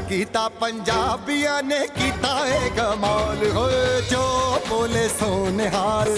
कीता पंजाबियां ने कीता है कमाल होए जो बोले सोनिहाल।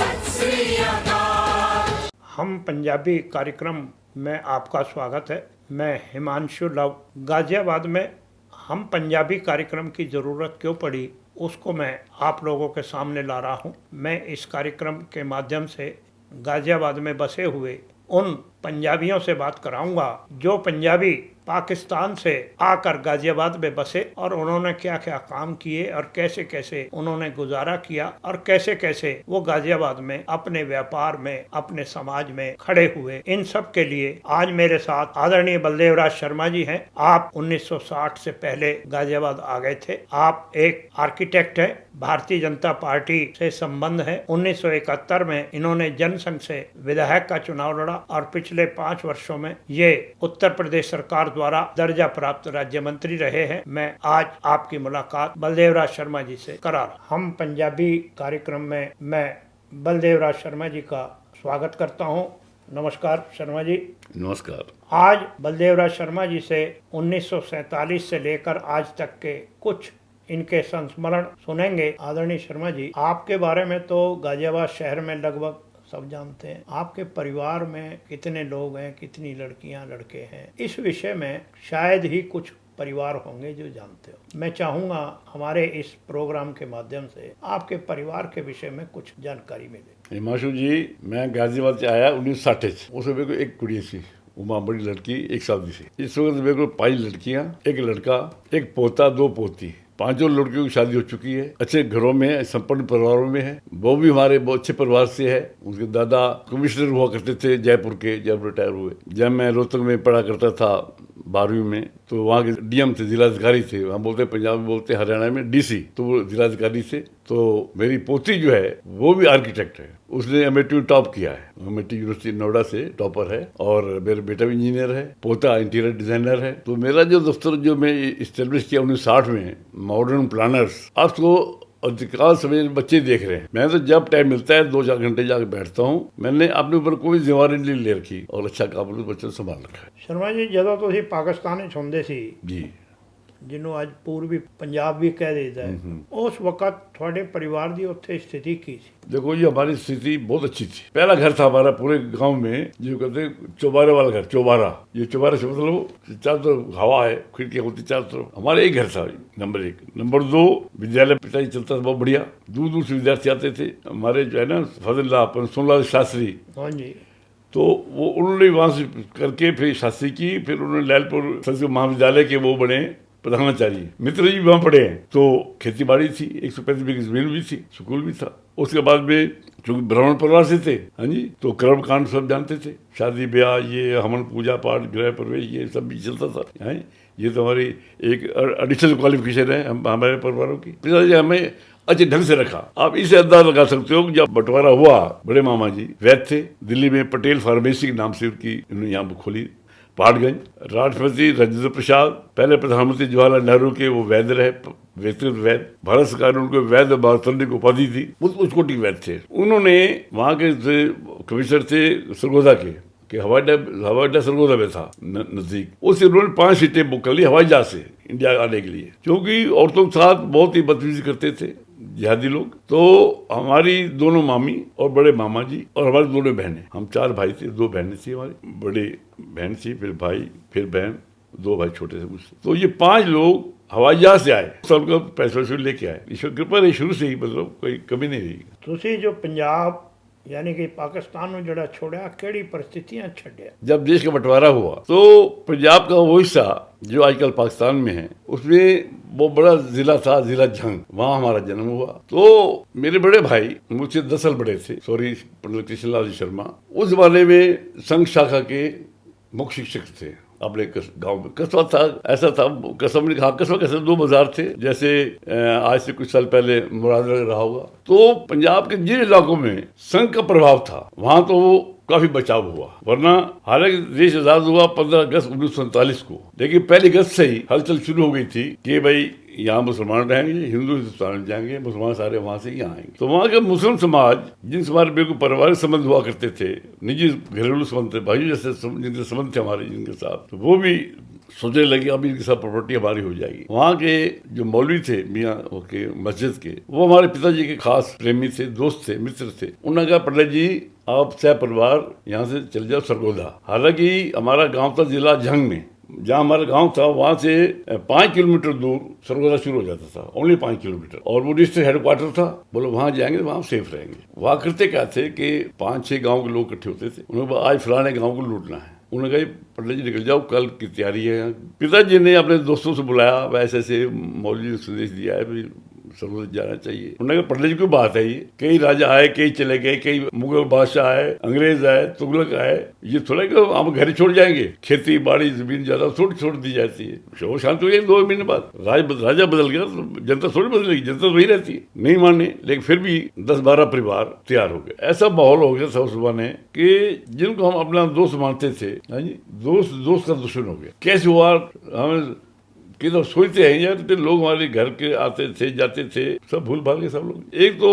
हम पंजाबी कार्यक्रम में आपका स्वागत है। मैं हिमांशु लव। गाजियाबाद में हम पंजाबी कार्यक्रम की ज़रूरत क्यों पड़ी उसको मैं आप लोगों के सामने ला रहा हूँ। मैं इस कार्यक्रम के माध्यम से गाजियाबाद में बसे हुए उन पंजाबियों से बात कराऊंगा जो पंजाबी पाकिस्तान से आकर गाजियाबाद में बसे और उन्होंने क्या क्या काम किए और कैसे कैसे उन्होंने गुजारा किया और कैसे कैसे वो गाजियाबाद में अपने व्यापार में अपने समाज में खड़े हुए। इन सब के लिए आज मेरे साथ आदरणीय बलदेवराज शर्मा जी हैं। आप 1960 से पहले गाजियाबाद आ गए थे। आप एक आर्किटेक्ट हैं। भारतीय जनता पार्टी से संबंध है। 1971 में इन्होंने जनसंघ से विधायक का चुनाव लड़ा और पिछले 5 वर्षों में ये उत्तर प्रदेश सरकार द्वारा दर्जा प्राप्त राज्य मंत्री रहे हैं। मैं आज आपकी मुलाकात बलदेवराज शर्मा जी से करा रहा। हम पंजाबी कार्यक्रम में मैं बलदेवराज शर्मा जी का स्वागत करता हूं। नमस्कार शर्मा जी। नमस्कार। आज बलदेवराज शर्मा जी से 1947 से लेकर आज तक के कुछ इनके संस्मरण सुनेंगे। आदरणीय शर्मा जी, आपके बारे में तो गाजियाबाद शहर में लगभग सब जानते हैं। आपके परिवार में कितने लोग हैं, कितनी लड़कियां लड़के हैं, इस विषय में शायद ही कुछ परिवार होंगे जो जानते हो। मैं चाहूँगा हमारे इस प्रोग्राम के माध्यम से आपके परिवार के विषय में कुछ जानकारी मिले। हिमांशु जी, मैं गाजियाबाद से आया 1960। उसमें मेरे को एक कुड़ी थी, उमा बड़ी लड़की, 1 शादी से। इस वक्त मेरे को 5 लड़कियाँ, 1 लड़का, 1 पोता, 2 पोती। 5 लड़कियों की शादी हो चुकी है। अच्छे घरों में, संपन्न परिवारों में है। वो भी हमारे बहुत अच्छे परिवार से है। उनके दादा कमिश्नर हुआ करते थे जयपुर के, जब रिटायर हुए। जब मैं रोहतक में पढ़ा करता था 12वीं में, तो वहाँ के डीएम थे, जिलाधिकारी थे। वहाँ बोलते पंजाब में बोलते, हरियाणा में डीसी, तो वो जिलाधिकारी थे। तो मेरी पोती जो है वो भी आर्किटेक्ट है। उसने एमआईटी में टॉप किया है। एमआईटी यूनिवर्सिटी नोएडा से टॉपर है। और मेरा बेटा भी इंजीनियर है, पोता इंटीरियर डिजाइनर है। तो मेरा जो दफ्तर जो मैं इस्टेब्लिश किया 1960 में, मॉडर्न प्लानर्स, आज तो अधिकांश समय बच्चे देख रहे हैं। मैं तो जब टाइम मिलता है 2-4 घंटे जाकर बैठता हूँ। मैंने अपने ऊपर कोई जिम्मेवारी नहीं ले रखी और अच्छा काम बच्चों संभाल रखा है। शर्मा जी, ਜਦੋਂ ਤੁਸੀਂ ਪਾਕਿਸਤਾਨ ਵਿੱਚ ਹੁੰਦੇ ਸੀ जी, ਜਿਹਨੂੰ ਅੱਜ ਪੂਰਬੀ ਪੰਜਾਬ ਵੀ ਕਹਿ ਦਿੰਦਾ ਹੈ, ਉਸ ਵਕਤ ਤੁਹਾਡੇ ਪਰਿਵਾਰ ਦੀ ਉੱਥੇ ਸਥਿਤੀ ਕੀ ਸੀ? देखो जी, हमारी स्थिति बहुत अच्छी थी। पहला घर था हमारा पूरे गांव में, जो कहते चौबारे वाला घर। चौबारा, ये चौबारे से मतलब चारों तरफ हवा है, खिड़कियां होती चारों तरफ। हमारा एक घर था, नंबर 1। नंबर 2, विद्यालय पिताजी चलता था बहुत बढ़िया। दूर दूर से विद्यार्थी आते थे। हमारे जो है ना फजल सोनलाल शास्त्री, हाँ जी, तो वो उन्होंने वहाँ से करके फिर शास्त्री की, फिर उन्होंने लैलपुर संस्कृत महाविद्यालय के वो बने प्रधानाचार्य। मित्र जी वहाँ पढ़े हैं। तो खेती बाड़ी थी, 135 बीघे जमीन भी थी, स्कूल भी था। उसके बाद में चूंकि ब्राह्मण परिवार से थे, हाँ जी, तो कर्म कांड सब जानते थे। शादी ब्याह, ये हवन पूजा पाठ, गृह प्रवेश, ये सब भी चलता था। है, ये तो हमारी एक एडिशनल क्वालिफिकेशन है हमारे परिवारों की। पिताजी हमें अच्छे ढंग से रखा। आप इसे अंदाजा लगा सकते हो, जब बंटवारा हुआ, बड़े मामा जी वैद्य थे दिल्ली में, पटेल फार्मेसी के नाम से उनकी उन्होंने यहाँ खोली, पहाड़गंज। राष्ट्रपति राजेंद्र प्रसाद, पहले प्रधानमंत्री जवाहरलाल नेहरू के वो वैद्य रहे, व्यक्तिगत वैद्य। भारत सरकार ने उनको वैद्य भारतरत्न की उपाधि दी। उस कोटि के वैद्य थे। उन्होंने वहाँ के कमिश्नर थे सरगोदा के, कि हवाई अड्डा सरगोदा में था नजदीक। उससे उन्होंने 5 सीटें बुक कर ली हवाई जहाज से इंडिया आने के लिए, क्योंकि औरतों के साथ बहुत ही बदतमीजी करते थे जिहादी लोग। तो हमारी दोनों मामी और बड़े मामा जी और हमारी दोनों बहनें, हम 4 भाई थे, 2 बहनें थी। हमारी बड़ी बहन थी, फिर भाई, फिर बहन, 2 भाई छोटे थे मुझसे। तो ये 5 लोग हवाई जहाज से आए, सबको पैसे लेके आए। ईश्वर कृपा रही शुरू से ही, मतलब कोई कमी नहीं रही। ਤੁਸੀਂ जो पंजाब यानी कि पाकिस्तान में जड़ा छोड़ा, केड़ी परिस्थितियां छड़िया? जब देश का बंटवारा हुआ तो पंजाब का वो हिस्सा जो आजकल पाकिस्तान में है, उसमें वो बड़ा जिला था, जिला झंग, वहाँ हमारा जन्म हुआ। तो मेरे बड़े भाई मुझसे 10 साल बड़े थे, सॉरी, पंडित कृष्णलाल शर्मा, उस जमाने में संघ शाखा के मुख्य शिक्षक थे। अपने गांव में कस्बा था, ऐसा था, कस्बा कैसे 2 बाजार थे, जैसे आज से कुछ साल पहले मुरादनगर रहा होगा। तो पंजाब के जिन इलाकों में संघ का प्रभाव था, वहां तो वो काफी बचाव हुआ। वरना हालांकि देश आजाद हुआ 15 अगस्त 1947 को, लेकिन 1 अगस्त से ही हलचल शुरू हो गई थी कि भाई यहाँ मुसलमान रहेंगे, हिंदू हिंदुस्तान में जाएंगे, मुसलमान सारे वहाँ से यहाँ आएंगे। तो वहाँ के मुस्लिम समाज, जिनसे हमारे बिल्कुल पारिवारिक संबंध हुआ करते थे, निजी घरेलू संबंध थे, भाई जैसे जिनके संबंध थे हमारे जिनके साथ, तो वो भी सोचने लगे अभी इनकी सब प्रॉपर्टी हमारी हो जाएगी। वहाँ के जो मौलवी थे मियाँ के मस्जिद के, वो हमारे पिताजी के खास प्रेमी थे, दोस्त थे, मित्र थे। उन्होंने कहा पंडित जी आप सह परिवार यहाँ से चले जाओ सरगोधा। हालांकि हमारा गांव था जिला जंग में, जहाँ हमारा गांव था वहाँ से 5 किलोमीटर दूर सरगोधा शुरू हो जाता था, ओनली 5 किलोमीटर, और वो डिस्ट्रिक्ट हेडक्वार्टर था। बोलो वहाँ जाएंगे वहाँ सेफ रहेंगे। वहाँ करते क्या थे कि 5-6 गाँव के लोग इकट्ठे होते थे, उन्होंने कहा आज फलाने गाँव को लूटना है। उन्होंने कहा पंडित जी निकल जाओ, कल की तैयारी है यहाँ। पिताजी ने अपने दोस्तों से बुलाया, वैसे ऐसे मौलवी ने संदेश दिया है भी सरगोधा जाना चाहिए। उन्होंने कहा पंडित जी कोई बात है, ये कई राजा आए, कई चले गए, कई मुगल बादशाह आए, अंग्रेज आए, तुगलक आए, ये थोड़ा कि हम घर छोड़ जाएंगे। खेती बाड़ी जमीन ज्यादा छोड़ दी जाती है, शोर शांति हो गई। 2 महीने बाद राजा बदल गया तो जनता थोड़ी बदलेगी, जनता तो वही रहती है, नहीं माने। लेकिन फिर भी 10-12 परिवार तैयार हो गए। ऐसा माहौल हो गया था उस जमाने कि जिनको हम अपना दोस्त मानते थे, दोस्त का दुश्मन हो गया। कैसे हुआ हमें कि तो सोचते हैं यार, तो लोग हमारे घर के आते थे जाते थे, सब भूल भाल के सब लोग। एक तो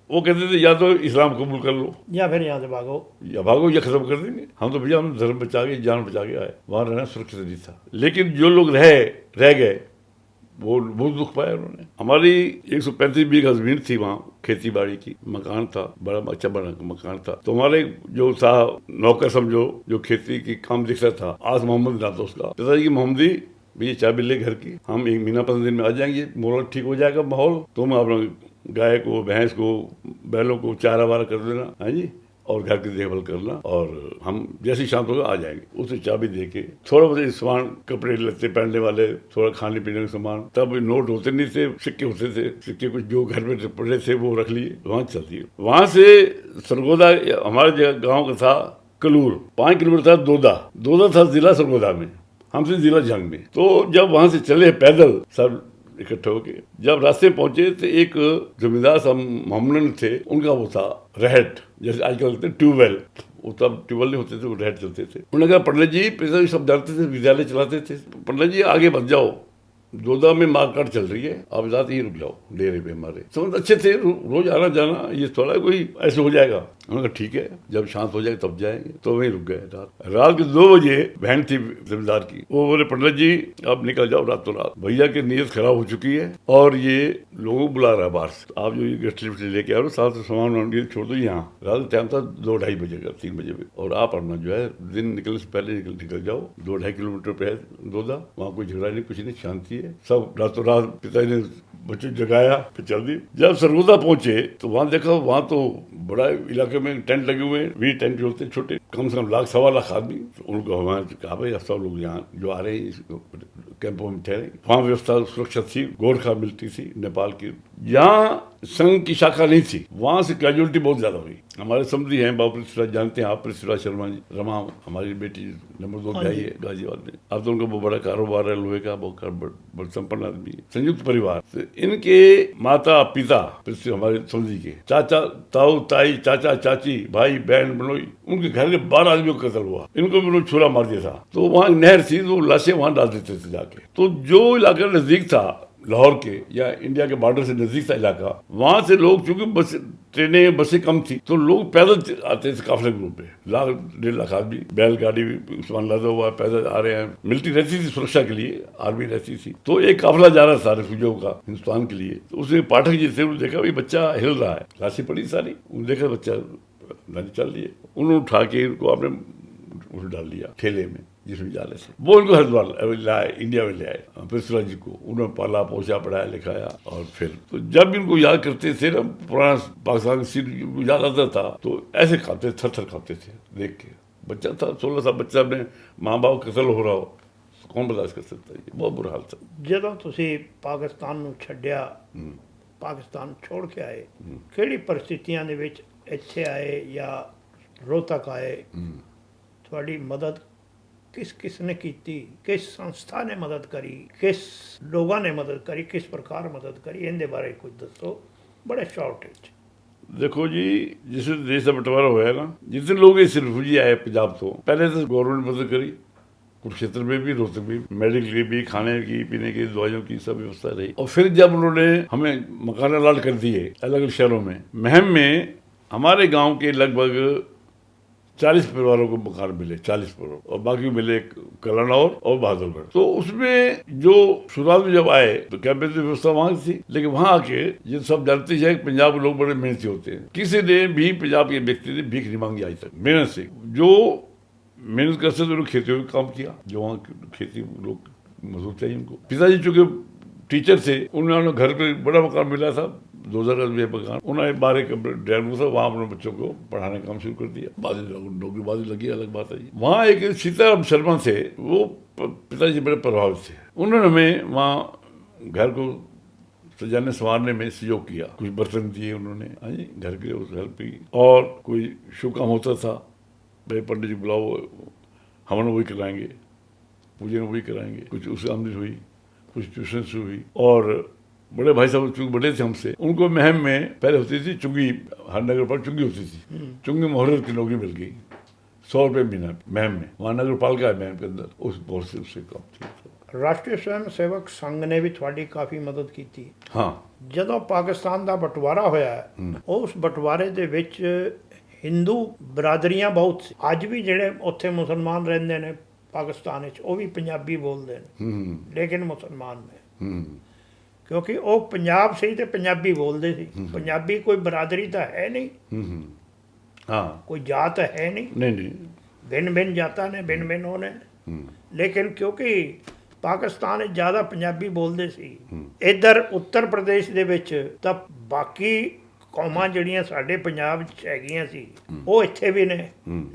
वो कहते थे या तो इस्लाम कबूल कर लो या फिर यहाँ से भागो या खत्म कर देंगे। हम तो भैया हम धर्म बचा के जान बचा के आए, वहाँ रहना सुरक्षित नहीं था। लेकिन जो लोग रह गए वो बहुत दुख पाया उन्होंने। हमारी 135 बीघा जमीन थी, वहाँ खेती बाड़ी की, मकान था, बड़ा अच्छा बड़ा मकान था। तो हमारे जो था नौकर समझो, जो खेती की काम दिखता था, आज मोहम्मद नाम था उसका, पिताजी की मोहम्मदी, ये चाबी ले घर की, हम 1 महीना 15 दिन में आ जाएंगे, मोहल ठीक हो जाएगा माहौल, तुम अपना गाय को, भैंस को, बैलों को चारा वारा कर देना, हाँ जी, और घर की देखभाल करना, और हम जैसे शांत होगा आ जाएंगे। उसे चाबी दे के थोड़ा बहुत सामान, कपड़े लत्ते पहनने वाले, थोड़ा खाने पीने का सामान, तब नोट होते नहीं थे, सिक्के होते थे, सिक्के कुछ जो घर में पड़े थे वो रख लिए, वहाँ चलती है। वहाँ से सरगोधा हमारे गाँव का था कलूर, 5 किलोमीटर था दोदा था जिला सरगोधा में, हमसे जिला जंग में। तो जब वहां से चले पैदल सब इकट्ठे होके, जब रास्ते पहुंचे तो एक जमींदार साहब मोहम्मदन थे, उनका वो था रहट, जैसे आजकल कहते हैं ट्यूबवेल, वो तब ट्यूबवेल नहीं होते थे, वो रहट चलते थे। उन्होंने कहा पंडित जी, पिताजी सब जानते थे, विद्यालय चलाते थे, पंडित जी आगे बढ़ जाओ, दोदा में मार्केट चल रही है, आप जाते ही रुक जाओ डेरे पे हमारे। समझ अच्छे थे, रोज आना जाना, ये थोड़ा कोई ऐसे हो जाएगा। उन्होंने कहा ठीक है, जब शांत हो जाए तब जाएंगे। तो वहीं रुक गए। रात के 2 बजे बहन थी जमींदार की, वो बोले पंडित जी आप निकल जाओ रातों रात, भैया की नीयत खराब हो चुकी है और ये लोगों को बुला रहा है बाहर से, आप जो ये गठली लेके आ रहे हो, साथ सामान छोड़ दो यहाँ। रात का टाइम था 2-2:30 बजे का, 3 बजे में, और आप अपना जो है दिन निकलने से पहले निकल जाओ। 2-2.5 किलोमीटर पे है दोदा, वहाँ कोई झगड़ा नहीं, कुछ नहीं, शांति है। सब रातों रात पिताजी ने बच्चों जगाया, फिर चल दी। जब सरगोधा पहुंचे तो वहां देखा, वहां तो बड़ा इलाके में टेंट लगे हुए हैं, 20 टेंट होते हैं छोटे, कम से कम 1.25 लाख आदमी। तो उनको हमारे कहा भाई सब लोग यहाँ जो आ रहे हैं कैंपों में ठहरे। वहाँ व्यवस्था सुरक्षा थी, गोरखा मिलती थी नेपाल की। यहाँ संघ की शाखा नहीं थी, वहां से कैजुअलिटी बहुत ज्यादा हुई। हमारे समझी हैं बाबू पृथ्वीराज, जानते हैं आप पृथ्वीराज शर्मा जी, रमा हमारी बेटी नंबर 2 ब्याही है गाजियाबाद में। अब तो उनका बहुत बड़ा कारोबार है लोहे का, बहुत संपन्न आदमी है, संयुक्त परिवार। तो इनके माता पिता हमारे समझी के चाचा ताऊ ताई, चाचा चाची, भाई बहन बनोई, उनके घर के 12 आदमियों का कत्ल हुआ। इनको भी उन्होंने छुरा मार दिया था। तो वहाँ नहर थी, तो लाशें वहां डाल देते थे जाके। तो जो इलाका नजदीक था लाहौर के या इंडिया के बॉर्डर से नजदीक था इलाका, वहां से लोग, चूंकि ट्रेनें बसें कम थी, तो लोग पैदल आते थे काफिले ग्रुप में, 1.5 लाख आदमी, बैलगाड़ी सामान लादा हुआ पैदल आ रहे हैं। मिलिट्री रहती थी सुरक्षा के लिए, आर्मी रहती थी। तो एक काफिला जा रहा था रेफ्यूजियों का हिंदुस्तान के लिए। तो उसने पाठक जी थे, उन्होंने देखा भाई बच्चा हिल रहा है, लाशें पड़ी सारी, उन्होंने देखा बच्चा नदी चल रही है, उन्होंने उठा के इनको आपने डाल दिया ठेले में जिसमें जा रहे थे। वो उनको हरिद्वार लाए, इंडिया में ले आए पृथ्वीराज जी को, उन्होंने पाला पोसा पढ़ाया लिखाया। और फिर तो जब इनको याद करते थे ना, पुराना पाकिस्तान सीन याद आता था, तो ऐसे खाते, थर खाते थे देख के। बच्चा था 16 साल बच्चा, अपने माँ बाप कत्ल हो रहा हो, कौन बर्दाश्त कर सकता है? बहुत बुरा हाल था। ਜਦੋਂ ਤੁਸੀਂ ਪਾਕਿਸਤਾਨ ਨੂੰ ਛੱਡਿਆ, ਪਾਕਿस्तान छोड़ के आए, ਕਿਹੜੀ परिस्थितियां ਦੇ ਵਿੱਚ ਇੱਥੇ ਆਏ ਜਾਂ रोहतक आए, ਤੁਹਾਡੀ मदद किस ने की, किस संस्था ने मदद करी, किस लोगों ने मदद करी, किस प्रकार मदद करी, इनके बारे कुछ दसो बड़े शॉर्ट। देखो जी, जिस देश का बंटवारा हुआ ना, जितने लोग इस रिफ्यूजी आए पंजाब तो, पहले तो गवर्नमेंट मदद करी, कुरुक्षेत्र में भी, रोहतक में, मेडिकल की भी, खाने की, पीने की, दवाइयों की सब व्यवस्था रही। और फिर जब उन्होंने हमें मकान अलाट कर दिए अलग अलग शहरों में, महम में हमारे गाँव के लगभग 40 परिवारों को मकान मिले, 40 परिवार, और बाकी मिले कलानौर और बहादुरगढ़। तो उसमें जो शुरुआत में जब आए तो कैबिनेट की व्यवस्था वहां थी, लेकिन वहां आके ये सब जानते हैं कि पंजाब के लोग बड़े मेहनती होते हैं। किसी ने भी पंजाब के व्यक्ति ने भीख नहीं मांगी आज तक, मेहनत से। जो मेहनत करते थे उन्होंने खेती में काम किया, जो वहाँ खेती लोग मजदूर चाहिए उनको। पिताजी चूंकि टीचर थे, उन्होंने घर पे बड़ा मकान मिला था, 2000 गज मकान, उन्होंने 12 कमरे ड्राइंग था, वहाँ अपने बच्चों को पढ़ाने का काम शुरू कर दिया। बाद में नौकरीबाजी लगी, अलग बात है। वहाँ एक सीताराम शर्मा थे, वो पिताजी बड़े प्रभावित थे। उन्होंने हमें वहाँ घर को सजाने संवारने में सहयोग किया, कुछ बर्तन दिए उन्होंने, हाँ जी, घर के उस हेल्प की। और कोई शुभ काम होता था, भाई पंडित जी बुलाओ, हम वही कराएंगे, पूजन वही कराएंगे। कुछ उससे आमदनी हुई, कुछ ट्यूशन से हुई। और बड़े भाई साहब चूंकि बड़े थे हमसे, उनको महम में पहले होती थी चुंगी, हर नगर पर चुंगी होती थी, चुंगी मुहर्रर की नौकरी मिल गई, 100 रुपये महीना महम में, वहाँ नगर पालिका है महम के अंदर, उस बहुत से उससे काम थी। राष्ट्रीय स्वयं सेवक संघ ने भी थोड़ी काफ़ी मदद की थी। हाँ, ਜਦੋਂ ਪਾਕਿਸਤਾਨ ਦਾ ਬਟਵਾਰਾ ਹੋਇਆ, ਉਸ ਬਟਵਾਰੇ ਦੇ ਵਿੱਚ ਹਿੰਦੂ ਬਰਾਦਰੀਆਂ ਬਹੁਤ ਸੀ। ਅੱਜ ਵੀ ਜਿਹੜੇ ਉੱਥੇ ਮੁਸਲਮਾਨ ਰਹਿੰਦੇ ਨੇ ਪਾਕਿਸਤਾਨ ਵਿੱਚ, ਉਹ ਵੀ ਪੰਜਾਬੀ ਬੋਲਦੇ ਨੇ, ਲੇਕਿਨ ਮੁਸਲਮਾਨ ਨੇ, ਕਿਉਂਕਿ ਉਹ ਪੰਜਾਬ ਸੀ ਤੇ ਪੰਜਾਬੀ ਬੋਲਦੇ ਸੀ। ਪੰਜਾਬੀ ਕੋਈ ਬਰਾਦਰੀ ਤਾਂ ਹੈ ਨਹੀਂ, हाँ, ਕੋਈ ਜਾਤ ਹੈ ਨਹੀਂ, नहीं, भिन्न भिन्न जातां ने, भिन्न भिन्न होने, लेकिन क्योंकि ਪਾਕਿਸਤਾਨ ਵਿੱਚ ਜ਼ਿਆਦਾ ਪੰਜਾਬੀ ਬੋਲਦੇ ਸੀ। ਇੱਧਰ ਉੱਤਰ ਪ੍ਰਦੇਸ਼ ਦੇ ਵਿੱਚ ਤਾਂ ਬਾਕੀ ਕੌਮਾਂ ਜਿਹੜੀਆਂ ਸਾਡੇ ਪੰਜਾਬ 'ਚ ਹੈਗੀਆਂ ਸੀ, ਉਹ ਇੱਥੇ ਵੀ ਨੇ,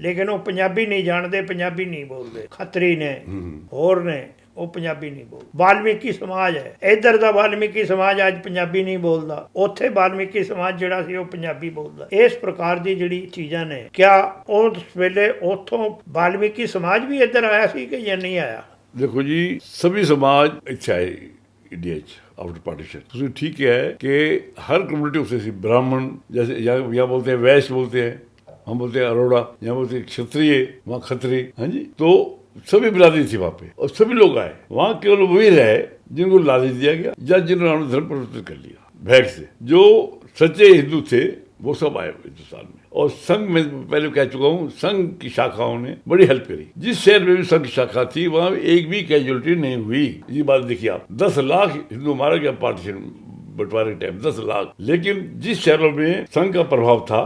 ਲੇਕਿਨ ਉਹ ਪੰਜਾਬੀ ਨਹੀਂ ਜਾਣਦੇ, ਪੰਜਾਬੀ ਨਹੀਂ ਬੋਲਦੇ। ਖੱਤਰੀ ਨੇ, ਹੋਰ ਨੇ, ਉਹ ਪੰਜਾਬੀ ਨਹੀਂ ਬੋਲਦੇ। ਵਾਲਮੀਕੀ ਸਮਾਜ ਹੈ, ਇੱਧਰ ਦਾ ਵਾਲਮੀਕੀ ਸਮਾਜ ਅੱਜ ਪੰਜਾਬੀ ਨਹੀਂ ਬੋਲਦਾ, ਉੱਥੇ ਵਾਲਮੀਕੀ ਸਮਾਜ ਜਿਹੜਾ ਸੀ ਉਹ ਪੰਜਾਬੀ ਬੋਲਦਾ। ਇਸ ਪ੍ਰਕਾਰ ਦੀ ਜਿਹੜੀ ਚੀਜ਼ਾਂ ਨੇ, ਕਿਆ ਉਸ ਵੇਲੇ ਉੱਥੋਂ ਵਾਲਮੀਕੀ ਸਮਾਜ ਵੀ ਇੱਧਰ ਆਇਆ ਸੀ ਕਿ ਜਾਂ ਨਹੀਂ ਆਇਆ? देखो जी, सभी समाज अच्छा है इंडिया आफ्टर पार्टीशन। तो ठीक है कि हर कम्युनिटी उससे सी, ब्राह्मण जैसे यहाँ बोलते हैं वैश्य बोलते हैं, हम बोलते हैं अरोड़ा, यहाँ बोलते हैं क्षत्रिय, वहाँ खत्री, हाँ जी। तो सभी बिरादरी थी वहाँ पे और सभी लोग आए। वहाँ केवल वही रहे जिनको लालच दिया गया या जिन्होंने धर्म परिवर्तन कर लिया भैक से। जो सच्चे हिंदू थे वो सब आए हिंदुस्तान में। और संघ में पहले कह चुका हूँ, संघ की शाखाओं ने बड़ी हेल्प करी। जिस शहर में भी संघ की शाखा थी वहाँ एक भी कैजुअलिटी नहीं हुई। ये बात देखिए आप, 10 लाख हिंदू मारा गया पार्टीशन बंटवारे के टाइम, 10 लाख। लेकिन जिस शहरों में संघ का प्रभाव था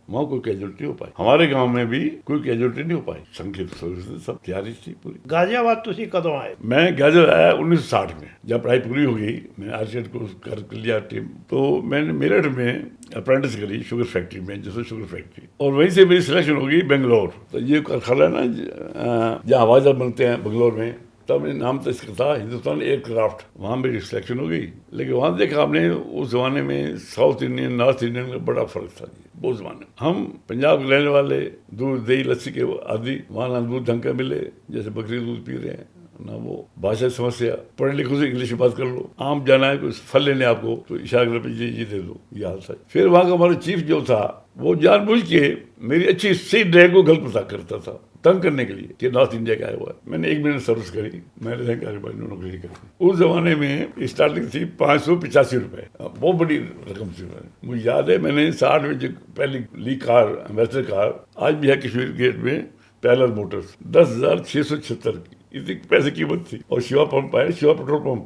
वहाँ कोई कैजुअलिटी हो पाई। हमारे गांव में भी कोई कैजुअलिटी नहीं हो पाई। संघ की सब तैयारी थी पूरी। गाजियाबाद तुसी कदों आए? मैं गाजियाबाद आया 1960 में, जब पढ़ाई पूरी हो गई, मैंने आरसीएड कोर्स कर लिया टीम। तो मैंने मेरठ में अप्रेंटिस करी शुगर फैक्ट्री में, जैसे शुगर फैक्ट्री, और वहीं से मेरी सिलेक्शन हो गई बेंगलोर। तो ये कारखाना है ना जहाँ हवाई जहाज बनते हैं बेंगलोर में, तब नाम तो इसका था हिंदुस्तान एयरक्राफ्ट। वहाँ मेरी सिलेक्शन हो गई। लेकिन वहाँ देखा आपने उस जमाने में साउथ इंडियन नॉर्थ इंडियन का बड़ा फर्क था उस जमाने। हम पंजाब के रहने वाले, दूध दही लस्सी के आदि, वहाँ ना दूध ढंग का मिले, जैसे बकरी दूध पी रहे हैं ना, वो भाषा समस्या। पढ़े लिखो से इंग्लिश में बात कर लो, आम जाना है कुछ फल लेने आपको तो इशारे पे ये दे दो, ये हाल था। फिर वहाँ का हमारा चीफ जो था वो जानबूझ के मेरी अच्छी सी ड्रैग को गलत पता करता था, तंग करने के लिए कि नॉर्थ इंडिया का आया हुआ है। मैंने 1 महीने सर्विस करी, मैंने नौकरी करी। उस जमाने में स्टार्टिंग थी 585 रुपए, बहुत बड़ी रकम थी। मुझे याद है मैंने 60 में जो पहली ली कार, एम्बेसडर कार, आज भी है कश्मीर गेट में, पैलर मोटर्स, 10,676 की इतनी पैसे कीमत थी। और शिवा पंप आया, शिवा पेट्रोल पंप,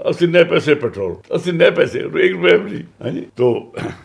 80 नए पैसे पेट्रोल, 80 नए पैसे, 1 रुपये भी। हाँ जी। तो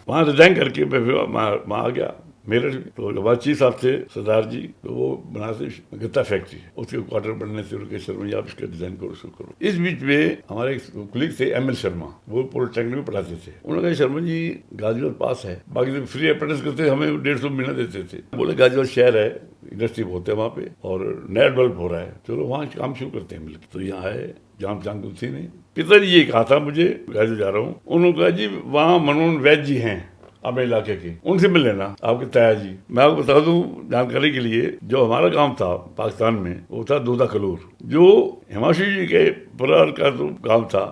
वहाँ रिजाइन करके मैं फिर वहाँ आ गया मेरठ। तो हमारे चीफ साहब थे सरदार जी, तो वो बनाते गत्ता फैक्ट्री, उसके क्वार्टर बनने से उनके शर्मा आप इसका डिजाइन करो, शुरू करो। इस बीच में हमारे एक कुलीग थे ML शर्मा, वो पॉलिटेक्निक में पढ़ाते थे। उन्होंने कहा शर्मा जी गाजियाबाद पास है, बाकी तो फ्री अप्रेंटिस करते, हमें 150 महीना देते थे। बोले गाजियाबाद शहर है, इंडस्ट्री बहुत है वहाँ पे और नया डेवलप हो रहा है, चलो वहाँ काम शुरू करते हैं मिलकर। तो यहाँ है, जान पहचान कुछ थी नहीं। पिताजी ये कहा था मुझे, गाजियाबाद जा रहा हूँ, उन्होंने कहा जी वहाँ मनोन वैद्य जी हैं अपने इलाके के, उनसे मिल लेना, आपके ताया जी। मैं आपको बता दूं जानकारी के लिए, जो हमारा गांव था पाकिस्तान में वो था दूधा कलूर। जो हिमांशु जी के परिवार का जो गांव था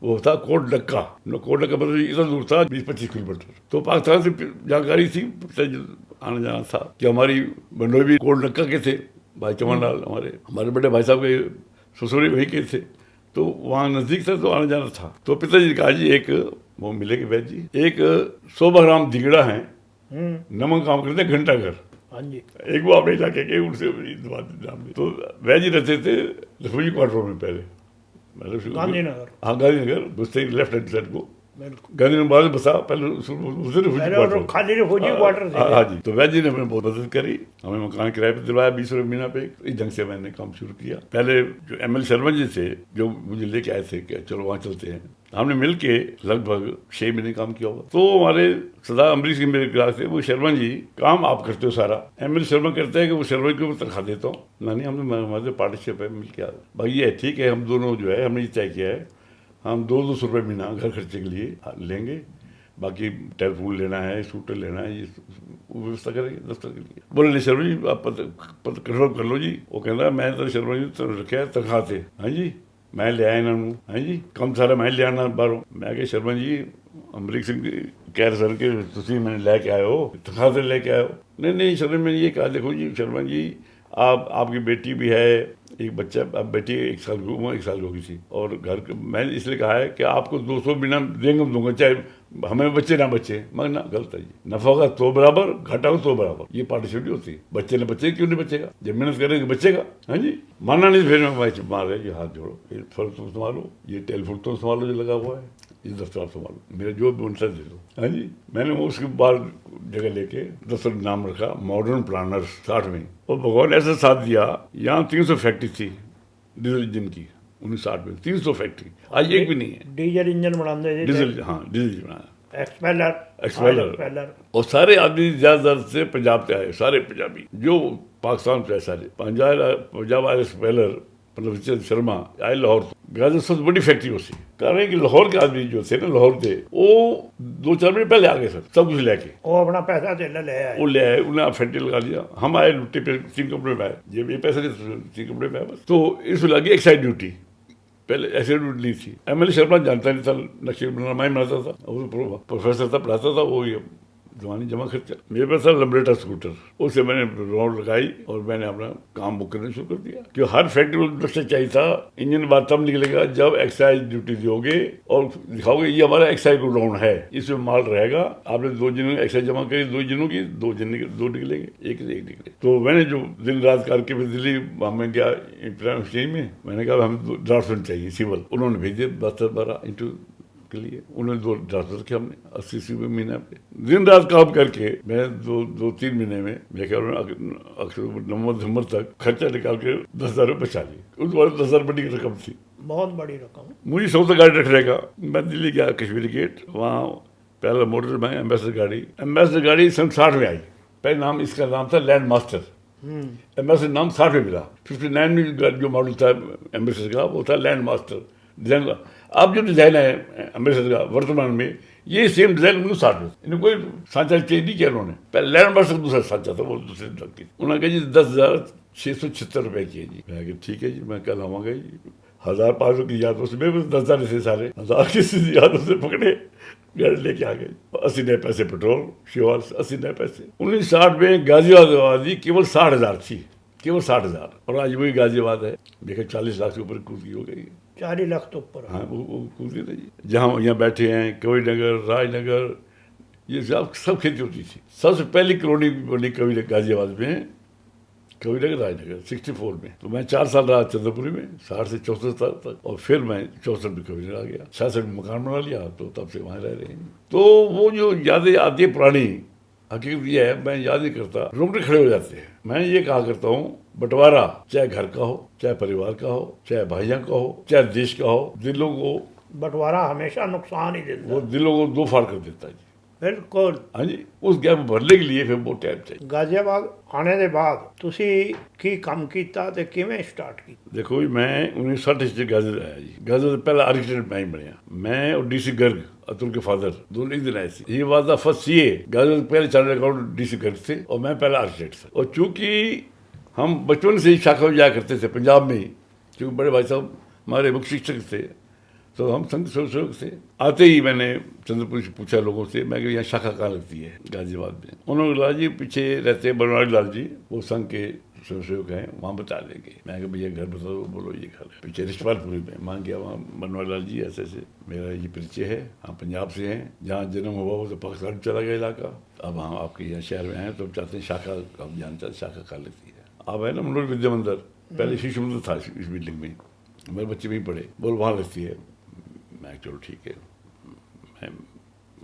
वो था कोट डक्का। कोट डक्का मतलब इतना दूर था, 20-25 किलोमीटर। तो पाकिस्तान से जानकारी थी, आना जाना था कि हमारी बंडोई भी कोट डक्का के थे, भाई चमन लाल हमारे बड़े भाई साहब के ससुरी वहीं के थे, तो वहाँ नजदीक था, तो आना जाना था। तो पिताजी ने कहा जी एक वो मिलेगी वैद्य जी, एक शोभाराम दिगड़ा है, नमक काम करते हैं घंटा घर, हाँ जी। एक वो अपने इलाके के, उनसे नाम में तो वह जी रहते थे रिफ्यूजी क्वार्टर में पहले, मतलब गांधीनगर। हाँ गांधीनगर, घुसते ही लेफ्ट हैंड साइड को बिल्कुल। गांधीनगर बाद में बसा, पहले उसे रिफ्यूजी पहले क्वार्टर और खाली रिफ्यूजी क्वार्टर थे। हाँ जी। तो वह जी ने हमें बहुत मदद करी, हमें मकान किराए पे दिलवाया 20 रुपये महीना पे। इस ढंग से मैंने काम शुरू किया। पहले जो ML शर्मा जी थे जो मुझे लेके आए थे कि चलो वहाँ चलते हैं, हमने मिल के लगभग 6 महीने काम किया होगा। तो हमारे सदा अमरीश जी मेरे ग्राहक थे, वो शर्मा जी काम आप करते हो सारा, ML शर्मा करते हैं कि वो शर्मा को तनख्वाह देता हूँ। नहीं, हमने हमारे पार्टनरशिप है, मिल के भाई ये ठीक है, हम दोनों जो है हमने ये तय किया है, हम 200 रुपये महीना घर खर्चे के लिए लेंगे, बाकी टेलीफोन लेना है, स्कूटर लेना है, ये व्यवस्था करेंगे दफ्तर के लिए। बोले नहीं शर्मा जी आप पता कन्फर्म कर लो जी। वो कहना मैं तो शर्मा जी तो रखे तनख्वाह थे। हाँ जी, मैं ले आया इन्होंने। हाँ जी, कम सारा मैं ले आना बाहरों। मैं क्या शर्मा जी अमरीक सिंह कह रहे सर कि तुम मैंने लेके आए हो, तनख्वाह से लेके आए हो। नहीं शर्मा मैंने ये कहा देखो जी शर्मा जी आपकी बेटी भी है, एक बच्चा, अब बेटी 1 साल की उम्र 1 साल की होगी थी, और घर मैंने इसलिए कहा है कि आपको 200 बिना देंगे दूंगा, चाहे हमें बच्चे ना बच्चे। मगर ना, गलत है जी। नफा होगा तो बराबर, घाटा हो तो बराबर, ये पार्टनरशिप होती है। बच्चे ने बच्चे क्यों नहीं बचेगा, जब मेहनत करेंगे बचेगा। हाँ जी, मानना नहीं फिर मैं भाई मार रहे, ये हाथ जोड़ो, ये फल तुम संभालो, ये टेलीफोन तुम संभालो जो लगा हुआ है, ये दफ्तर संभालो, मेरा जो भी बनता दे दो। हाँ जी, मैंने वो उसके बाद जगह लेके दफ्तर नाम रखा मॉडर्न प्लानर 60 में। और भगवान ऐसा साथ दिया, यहाँ 300 फैक्ट्री थी डीजल इंजन की 1960 में, 300 फैक्ट्री, आज एक भी नहीं है। डीजल इंजन बनाते थे, डीजल, हाँ डीजल बनाया, एक्सपेलर। और सारे आदमी ज्यादातर से पंजाब से आए, सारे पंजाबी जो पाकिस्तान से आए सारे। पंजाब आए एक्सपेलर, मतलब विचल शर्मा आए लाहौर। गाजर सबसे बड़ी फैक्ट्री उसकी, कारण है कि लाहौर के आदमी जो थे ना, लाहौर थे, वो 2-4 महीने पहले आ गए सर, सब कुछ लेके। वो अपना पैसा ले आए, वो ले आए, उन्हें फैक्ट्री लगा दिया। हम आए लुट्टे पे, 3 कपड़े में आए, ये पैसा नहीं 3 कपड़े में आए बस। तो इसमें लगी एक्साइड ड्यूटी, पहले एक्साइड ड्यूटी नहीं थी। ML शर्मा जानता नहीं था, नक्शे बनाना मैं बनाता था, वो प्रोफेसर था, पढ़ाता था, वो ये जवानी जमा खर्चा। मेरे पास था लंबरेटा स्कूटर, उसे मैंने रोड लगाई और मैंने अपना काम बुक करना शुरू कर दिया। क्यों हर फैक्ट्री को लक्ष्य चाहिए था, इंजन बात तब निकलेगा जब एक्साइज ड्यूटी दोगे और दिखाओगे ये हमारा एक्साइज गोडाउन है, इसमें माल रहेगा। आपने 2 जिनों एक्साइज जमा करी, 2 जिनों की 2 निकलेंगे, एक से एक निकले। तो मैंने जो दिन रात करके फिर दिल्ली में गया एक्सचेंज में, मैंने कहा हमें ड्राफ्टमैन चाहिए सिविल। उन्होंने भेजे 12 इंटरव्यू के लिए, उन्होंने 2 ड्राफ्ट रखे हमने 80 रुपये महीना पे। दिन रात काम करके मैं 2-3 महीने में मेरे ख्याल में अक्टूबर नवंबर दिसंबर तक खर्चा निकाल के 10,000 रुपये बचा लिए। उस बार 10,000 बड़ी रकम थी, बहुत बड़ी रकम। मुझे सबसे गाड़ी रखने का, मैं दिल्ली गया कश्मीरी गेट, वहाँ पहला मोटर में एम्बेसडर गाड़ी सन 60 में आई। पहले नाम इसका नाम था लैंड मास्टर, एम्बेसडर नाम 60 में मिला। 59 में जो मॉडल था एम्बेसडर का वो था लैंड मास्टर डिजाइन का। अब जो डिजाइन है अमृतसर का वर्तमान में, ये सेम डिजाइन 1960 में, इन्हें कोई सांचा चेंज नहीं किया उन्होंने। पहले लैंड मास्टर दूसरा सांचा था, वो दूसरे ढंग की। उन्होंने कहा जी 10,676 रुपये की है जी। मैं कहा ठीक है जी, मैं कल आऊँगा जी। 1,500 की यादों से, मेरे 10,000 से सारे 1,000 की यादों से पकड़े, गाड़ी लेके आ गए। 80 नए पैसे पेट्रोल, शिवाल 80 नए पैसे। 1960 में गाजियाबाद आबादी केवल 60,000 थी, केवल 60,000, और आज वही गाजियाबाद है, देखिए 40 लाख से ऊपर कूद की हो गई, 40 लाख तो ऊपर। हाँ वो कूद गई जी। जहाँ यहाँ बैठे हैं कविनगर, राजनगर, ये सब खेती होती थी। सबसे पहली कॉलोनी बनी कविनगर गाजियाबाद में, कविनगर राजनगर 64 में। तो मैं 4 साल रहा चंद्रपुरी में, 60 से 64 साल तक, और फिर मैं 64 में कविनगर आ गया। 66 में मकान बना लिया, तो तब से वहाँ रह रहे हैं। तो वो जो यादें आती है पुरानी, हकीकत ये है मैं याद नहीं करता, रोंगटे खड़े हो जाते हैं। मैं ये कहा करता हूँ, बंटवारा चाहे घर का हो, चाहे परिवार का हो, चाहे भाइयों का हो, चाहे देश का हो, दिलों को बंटवारा हमेशा नुकसान ही देता है, वो दिलों को 2 फाड़ कर देता है जी। बिल्कुल। हाँ जी, उस गैप भरने के लिए फिर वो टाइम चाहिए। गाजियाबाद आने के बाद तुसी की काम कीता ते किवें स्टार्ट की? देखो जी, मैं 1960 से गाजियाबाद आया जी। गाजियाबाद पहला आर्किटेक्ट मैं ही बनया, मैं और DC गर्ग, अतुल के फादर, दोनों एक दिन आए थे। ये was the first CA। Ghaziabad पहले चार्टर्ड अकाउंटेंट DC गर्ग थे और मैं पहला आर्किटेक्ट था। और चूंकि हम बचपन से ही शाखा में जाया करते थे पंजाब में, क्योंकि बड़े भाई साहब हमारे मुख्य शिक्षक थे, तो हम संघ स्वयंसेवक से आते ही मैंने चंद्रपुर से पूछा लोगों से, मैं यहाँ शाखा कहाँ लगती है गाजियाबाद में। उन्होंने लाल जी पीछे रहते हैं बनवारी लाल जी, वो संघ के स्वयंसेवक हैं, वहाँ बता देंगे। मैं कहा भैया घर बता दो, बोलो ये घर है पीछे रिश्तवारपुरी में। वहाँ गया, वहाँ बनवारी लाल जी ऐसे ऐसे मेरा ये परिचय है, हम पंजाब से हैं, जहाँ जन्म हुआ वो तो पाकिस्तान चला गया इलाका, अब हम आपके यहाँ शहर में हैं तो हम चाहते हैं शाखा, हम जानना चाहते शाखा कर लेती है। अब है ना मनोज विद्या मंदिर, पहले शिशु मंदिर था इस बिल्डिंग में, मेरे बच्चे वहीं पढ़े, बोल वहाँ लगती है। मैं चलो ठीक है,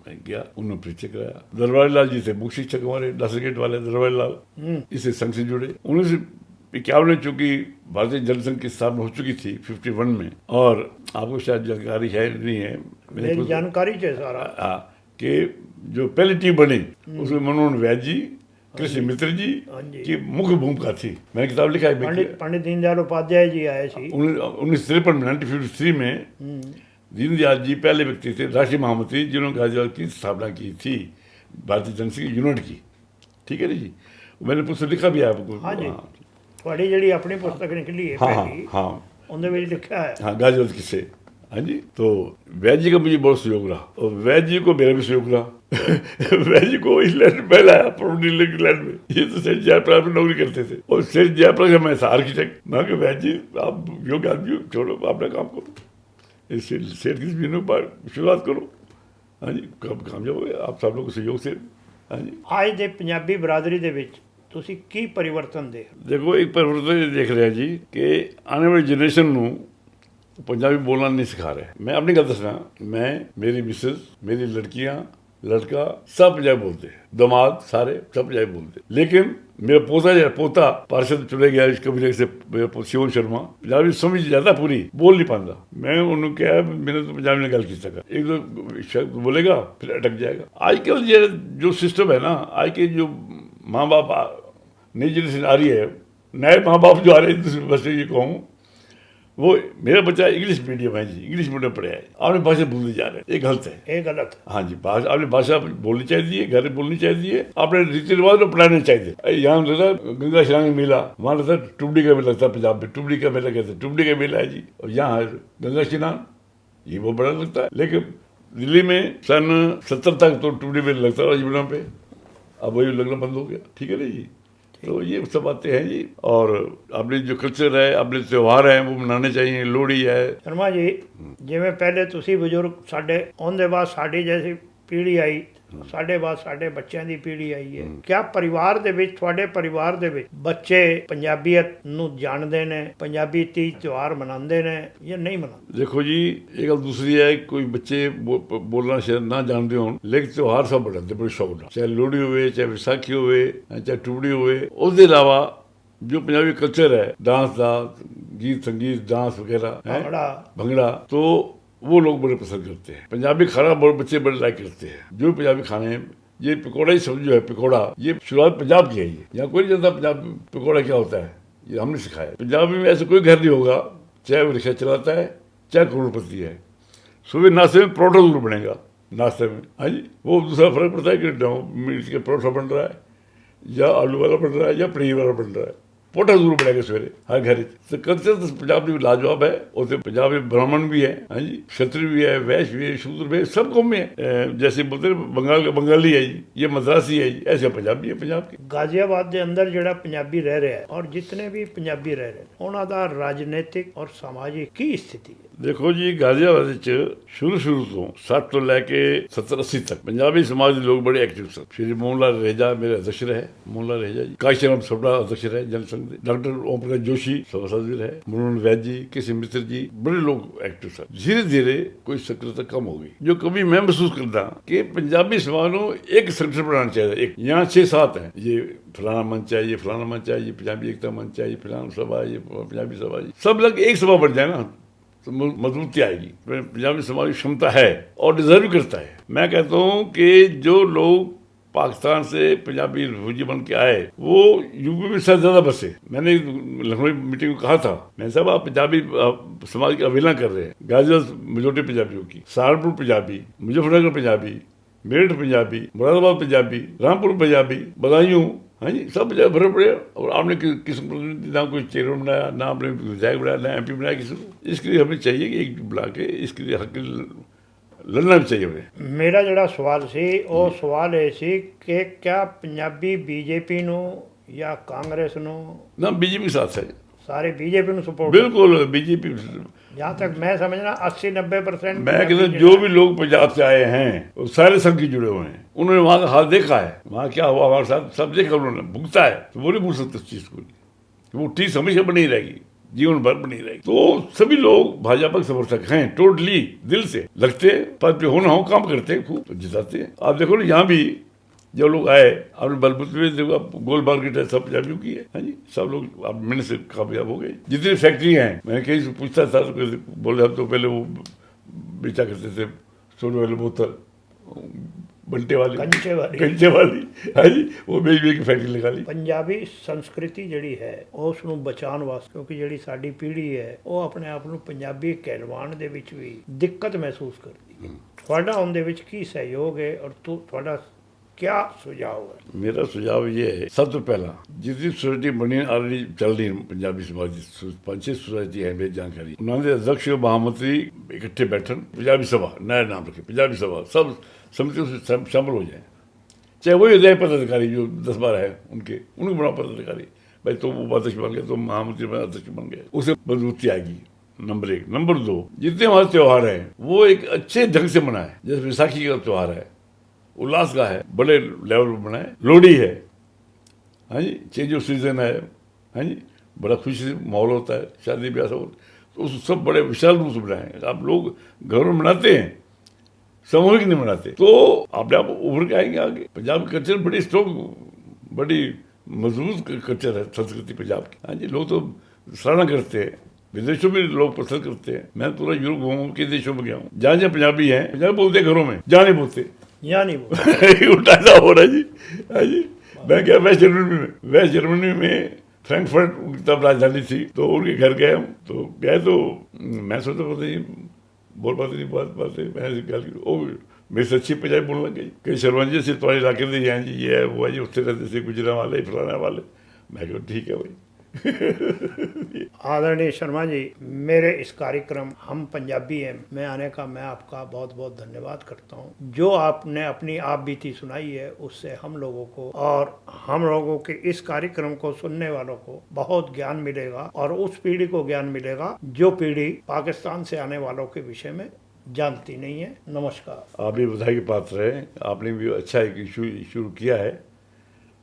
मैं गया, उन्होंने परिचय कराया। दरबारी लाल जी थे मुख्य शिक्षक हमारे, 10 गेट वाले दरबारी लाल, इससे संघ से जुड़े। 1951 में चूंकि भारतीय जनसंघ की स्थापना हो चुकी थी 51 में, और आपको शायद जानकारी है नहीं है, मेरी जानकारी है सारा, हाँ, कि जो पहली टीम बनी उसमें मनोहर वैद्य जी, कृष्ण मित्र जी की मुख्य भूमिका थी। मैंने किताब लिखा है, पंडित दीनदयाल उपाध्याय जी आए थे 1953 में, 1953 में दीनदयाल जी पहले व्यक्ति थे राष्ट्रीय महामंत्री जिन्होंने गाजियाबाद की स्थापना की थी, भारतीय जनसंघ यूनिट की, ठीक है जी। मैंने पुस्तक लिखा भी है आपको। हाँ जी, थोड़ी जी अपनी पुस्तक निकली है पहली, उनके में लिखा है, हाँ गाजियाबाद किस्से, हाँ जी। तो वैद्य जी का मुझे बहुत सहयोग रहा, और वैद्य जी को मेरा भी सहयोग रहा। वैद्य जी को इंग्लैंड में लाया, इंग्लैंड में, ये तो सेठ जयप्रकाश में नौकरी करते थे, और सेठ जयप्रकाश मैं था आर्किटेक्ट। मैं कहा वैद्य जी आप योग्य आदमी, छोड़ो अपना काम करो, सेठ की जमीनों पर शुरुआत करो, हाँ जी, कब कामयाब हो गए आप सब लोगों के सहयोग से। हाँ जी, आज ਦੇ ਪੰਜਾਬੀ ਬਰਾਦਰੀ ਦੇ ਵਿੱਚ ਤੁਸੀਂ ਕੀ परिवर्तन देखो एक परिवर्तन ये देख रहे हैं जी कि आने वाली जनरेशन ਨੂੰ पंजाबी बोलना नहीं सिखा रहे। मैं अपनी गल दसना, मैं, मेरी मिसेज, मेरी लड़कियां, लड़का सब पंजाबी बोलते हैं, दामाद सारे सब पंजाबी बोलते हैं, लेकिन मेरा पोता पार्षद चुने गया इस कबीले से, मेरा शिवन शर्मा पंजाबी समझ जाता पूरी, बोल नहीं पाता। मैं उन्होंने क्या है, मैंने तो पंजाबी में गल की सका, एक दो शब्द बोलेगा फिर अटक जाएगा। आजकल ये जो सिस्टम है ना, आज के जो माँ बाप नई जनरेशन आ रही है, नए माँ बाप जो आ रहे हैं, बस ये कहूँ, वो मेरा बच्चा इंग्लिश मीडियम है जी, इंग्लिश मीडियम पढ़े है, आपने भाषा भूलने जा रहे हैं, ये गलत है, ये गलत। हाँ जी, भाषा आपने भाषा बोलनी चाहिए, घर में बोलनी चाहिए, आपने रीति रिवाज अपनाने चाहिए। यहाँ लगता गंगा स्नान मेला, वहाँ लगता टुबड़ी का मेला लगता है, पंजाब में टुबड़ी का मेला कहते हैं, टुबड़ी का मेला है जी, और यहाँ गंगा स्नान ये बहुत बड़ा लगता है। लेकिन दिल्ली में सन 70 तक तो टुबड़ी मेला लगता है राजपुरा पे, अब वही लगना बंद हो गया, ठीक है ना जी। तो ये सब बातें हैं जी, और अपने जो कल्चर है, अपने त्यौहार हैं वो मनाने चाहिए। लोहड़ी है शर्मा जी, जिवें पहले तुसी बजुर्ग साडे आउंदे बाद साडी जैसी पीढ़ी आई, साडे बाद साडे बच्चों की पीढ़ी आई है, क्या परिवार दे विच, तुहाडे परिवार दे विच बच्चे पंजाबीयत नूं जानदे ने, पंजाबी तीज त्यौहार मनांदे ने या नहीं मनांदे? देखो जी, एक गल दूसरी है, कोई बच्चे बोलना शायद ना जानते हो, लेकिन त्यौहार सब मनाते बड़े शौक नाल, चाहे लोहड़ी होवे, चाहे विसाखी होवे, चाहे टुबड़ी होवे। उसके अलावा जो पंजाबी कल्चर है, डांस दा, गीत संगीत, डांस वगैरह, भंगड़ा, तो वो लोग बड़े पसंद करते हैं। पंजाबी खाना बच्चे बड़े लाइक करते हैं। जो पंजाबी खाने, ये पकौड़ा ही समझो है, पकौड़ा ये शुरुआत पंजाब की है, ये यहाँ कोई नहीं जानता पंजाब पकौड़ा क्या होता है, ये हमने सिखाया। पंजाबी में ऐसा कोई घर नहीं होगा, चाहे वो रिक्शा चलाता है, चाहे करोड़पति है, सुबह नाश्ते में परोठा जरूर बनेगा, नाश्ते में, हाँ जी। वो दूसरा फर्क पड़ता है कि मिर्च के परोठा बन रहा है, या आलू वाला बन रहा है, या पनीर वाला बन रहा है, पोटा जरूर बनेगा सवेरे हर घर। तो कल्चर तो पंजाब में लाजवाब है, और पंजाब में ब्राह्मण भी है, हाँ जी, क्षत्रिय भी है, वैश्य भी है, शूद्र भी है, सब कौम में है। जैसे बोलते हैं बंगाल का बंगाली है जी, ये मद्रासी है जी, ऐसे पंजाबी है पंजाब के। गाजियाबाद के अंदर जिहड़ा पंजाबी रह रहा है, और जितने भी पंजाबी रह रहे हैं, उन्हां दा राजनीतिक और सामाजिक की स्थिति है? देखो जी, गाजियाबाद शुरू तो 60 तो लैके 70-80 तक पंजाबी समाज के लोग बड़े एक्टिव सन। श्री मोहन लाल रहेजा मेरे अध्यक्ष रहे, मोहन लाल रहेजा जी, काशीराम सबड़ा अध्यक्ष रहे जनसंघ दे, डॉक्टर ओम प्रकाश जोशी सभासद रहे, मनोहर वैद्य जी, कृष्ण मित्र जी, बड़े लोग एक्टिव सन। धीरे धीरे कोई सक्रियता कम हो गई। जो कभी मैं महसूस करता कि पंजाबी समाज को एक संगठन बनाना चाहिए, एक, यहाँ 6-7 है, ये फलाना मंच है, ये फलाना मंच है, ये पंजाबी एकता मंच है, ये फलाना सभा, ये पंजाबी सभा, सब लोग एक सभा बन जाए ना तो मजबूती आएगी। पंजाबी समाज की क्षमता है और डिजर्व करता है। मैं कहता हूँ कि जो लोग पाकिस्तान से पंजाबी रिफ्यूजी बन के आए, वो यूपी में सबसे ज्यादा बसे। मैंने लखनऊ मीटिंग में कहा था, मैं साहब आप पंजाबी समाज की अवहेलना कर रहे हैं। गाजियाबाद मेजोरिटी पंजाबियों की, सहारनपुर पंजाबी, मुजफ्फरनगर पंजाबी, मेरठ पंजाबी, मुरादाबाद पंजाबी, रामपुर पंजाबी, बदायूं, हाँ जी, सब जगह भरे पड़े। और आपने किसी प्रतिनिधि ना कोई चेयरमैन बनाया, ना आपने विधायक बनाया, ना MP बनाया किसी को। इसके लिए हमें चाहिए कि एक बुला के इसके लिए हक लड़ना भी चाहिए हमें। मेरा जोड़ा सवाल सी वो सवाल ये सी कि क्या पंजाबी BJP नूं ਜਾਂ ਕਾਂਗਰਸ ਨੂੰ ना बीजेपी साथ है, ਸਾਰੇ ਬੀਜੇਪੀ ਨੂੰ ਸਪੋਰਟ? बिल्कुल बीजेपी। जहाँ तक मैं समझना 80-90% मैं कहता हूं, जो भी लोग पंजाब से आए हैं वो सारे संघ के जुड़े हुए हैं, उन्होंने वहां का हाल देखा है, वहां क्या हुआ हमारे साथ सब देखा उन्होंने, भुगता है, तो वो नहीं भूल सकते उस चीज को, वो चीज हमेशा बनी रहेगी, जीवन भर बनी रहेगी। तो सभी लोग भाजपा के समर्थक हैं, टोटली दिल से लगते, पद पे हो ना हो काम करते, खूब तो जिताते हैं। आप देखो ना, यहाँ भी जो लोग आए आपने बलबूते में देखो, आप गोल मार्केट है सब पंजाबियों की है, हाँ जी, सब लोग आप मिलने से कामयाब हो गए। जितनी फैक्ट्री हैं, मैं कहीं से पूछता था तो बोले हम तो पहले वो बेचा करते थे सोने वाले बोतल, बंटे वाली, कंचे वाली, हाँ जी, वो बेच बेच के फैक्ट्री लगा ली। ਪੰਜਾਬੀ ਸੰਸਕ੍ਰਿਤੀ ਜਿਹੜੀ ਹੈ ਉਸ ਨੂੰ ਬਚਾਉਣ ਵਾਸਤੇ, ਕਿਉਂਕਿ ਜਿਹੜੀ ਸਾਡੀ ਪੀੜ੍ਹੀ ਹੈ ਉਹ ਆਪਣੇ ਆਪ ਨੂੰ ਪੰਜਾਬੀ ਕਹਿਲਵਾਉਣ ਦੇ ਵਿੱਚ ਵੀ ਦਿੱਕਤ ਮਹਿਸੂਸ ਕਰਦੀ ਹੈ। ਤੁਹਾਡਾ ਉਹਦੇ ਵਿੱਚ ਕੀ ਸਹਿਯੋਗ ਹੈ ਔਰ ਤੁਹਾਡਾ क्या सुझाव है? मेरा सुझाव ये है, सबसे पहला जितनी सोसाइटी बनी ऑलरेडी चल रही है पंजाबी समाज, 5-6 सोसाइटी है मेरी जानकारी, उन्होंने अध्यक्ष महामंत्री इकट्ठे बैठन, पंजाबी सभा नया नाम रखे, पंजाबी सभा, सब समिति उसमें शामिल हो जाए, चाहे वही हो जाए पदाधिकारी जो 10-12 है उनको बना पदाधिकारी, भाई तो वो अध्यक्ष बन गए तो महामंत्री बना अध्यक्ष बन गए, उसे मजबूती आएगी। नंबर 1। नंबर 2, जितने हमारे त्यौहार हैं वो एक अच्छे ढंग से मनाए, जैसे बैसाखी का त्यौहार है उल्लास का है, बड़े लेवल पर बनाए, लोहड़ी है, हाँ जी, चेंज ऑफ सीजन है, हाँ जी, बड़ा खुशी से माहौल होता है, शादी ब्याह सब, तो उस सब बड़े विशाल रूप से बनाए। आप लोग घरों में मनाते हैं, सामूहिक नहीं मनाते, तो अपने आप उभर के आएंगे आगे। पंजाब की कल्चर बड़ी स्ट्रॉन्ग, बड़ी मजबूत कल्चर है, संस्कृति पंजाब की, हाँ जी, लोग तो सराहना करते हैं, विदेशों में लोग पसंद करते हैं। मैं पूरा यूरोप घूमा, कई देशों में गया हूँ, जहाँ जहाँ पंजाबी हैं, पंजाबी बोलते हैं घरों में, जहाँ नहीं बोलते, यहाँ नहीं बोलते, उल्टा सा हो रहा है जी, हाँ जी। मैं गया वेस्ट जर्मनी में फ्रैंकफर्ट उनकी तब राजधानी थी, तो उनके घर गए हम, तो गए तो मैं सोचता पता नहीं बोल पाते नहीं, बात मैं ओ मेरी से अच्छी पंजाबी बोलने लग गई, कहीं शर्मा जी से तुम्हारे इलाके में हैं जी, ये है वो है जी, उससे रहते थे गुजरा वाले फलाना वाले, मैं कहूँ ठीक है भाई। आदरणीय शर्मा जी, मेरे इस कार्यक्रम हम पंजाबी हैं में आने का मैं आपका बहुत बहुत धन्यवाद करता हूं। जो आपने अपनी आप बीती सुनाई है उससे हम लोगों को और हम लोगों के इस कार्यक्रम को सुनने वालों को बहुत ज्ञान मिलेगा और उस पीढ़ी को ज्ञान मिलेगा जो पीढ़ी पाकिस्तान से आने वालों के विषय में जानती नहीं है। नमस्कार। आप भी बधाई के पात्र हैं, आपने भी अच्छा एक शुरू किया है,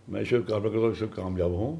मैं ईश्वर कामना करता हूँ ईश्वर कामयाब हूँ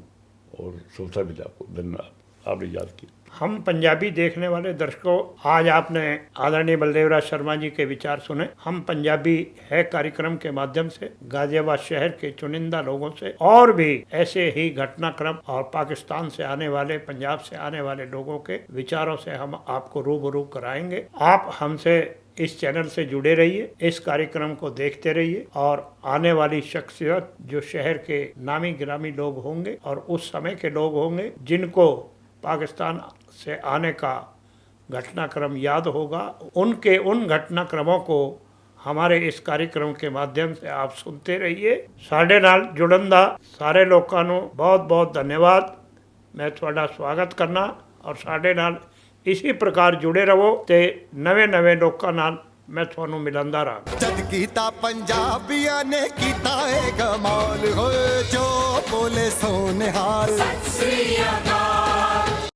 और सफलता मिले आपको। धन्यवाद, आपने याद किया। हम पंजाबी देखने वाले दर्शकों, आज आपने आदरणीय बलदेव राज शर्मा जी के विचार सुने। हम पंजाबी है कार्यक्रम के माध्यम से गाजियाबाद शहर के चुनिंदा लोगों से और भी ऐसे ही घटनाक्रम और पाकिस्तान से आने वाले, पंजाब से आने वाले लोगों के विचारों से हम आपको रूबरू कराएंगे। आप हमसे इस चैनल से जुड़े रहिए, इस कार्यक्रम को देखते रहिए और आने वाली शख्सियत जो शहर के नामी गिरामी लोग होंगे और उस समय के लोग होंगे जिनको पाकिस्तान से आने का घटनाक्रम याद होगा, उनके उन घटनाक्रमों को हमारे इस कार्यक्रम के माध्यम से आप सुनते रहिए। साडे नाल जुड़न दा सारे लोगों को बहुत बहुत धन्यवाद। मैं तुहाडा स्वागत करना और साडे नाल इसी प्रकार जुड़े रहो ते नवे नवे लोगों नाल मैं ਤੁਹਾਨੂੰ ਮਿਲਦਾ ਰਹਾਂ। जद कीता पंजाबियां ने कीता है कमाल, हो जो बोले सोने हाल।